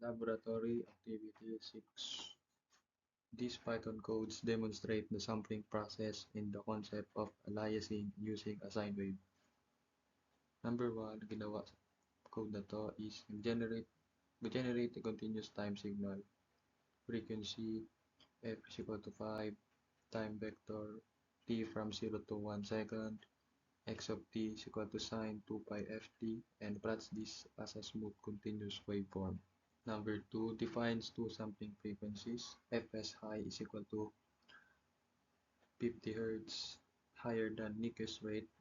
Laboratory Activity 6. These Python codes demonstrate the sampling process in the concept of aliasing using a sine wave. Number 1, ginawa sa code na to is generate a continuous time signal. Frequency f is equal to 5, time vector t from 0 to 1 second, x of t is equal to sine 2 pi ft, and plots this as a smooth continuous waveform. Number 2 defines two sampling frequencies. Fs high is equal to 50 Hz higher than Nyquist rate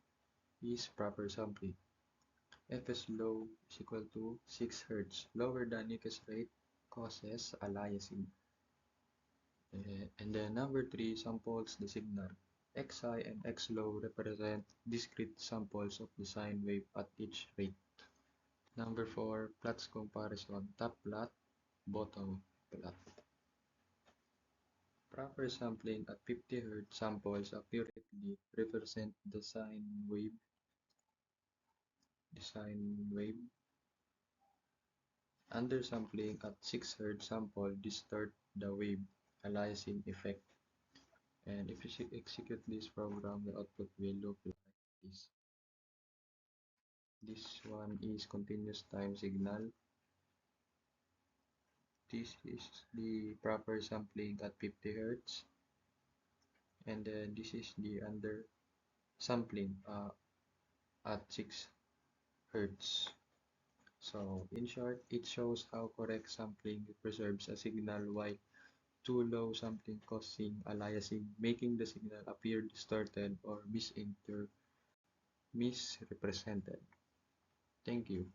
is proper sampling. Fs low is equal to 6 Hz lower than Nyquist rate causes aliasing. And then number 3 samples the signal. X high and X low represent discrete samples of the sine wave at each rate. Number 4 plots comparison. Top plot, bottom plot. Proper sampling at 50 Hz samples accurately represent the sine wave. Undersampling at 6 Hz sample distort the wave, aliasing effect. And if you execute this program, the output will look like this. This one is continuous time signal. This is the proper sampling at 50 Hz. And then this is the under sampling at 6 Hz. So in short, it shows how correct sampling preserves a signal while too low sampling causing aliasing, making the signal appear distorted or misrepresented. Thank you.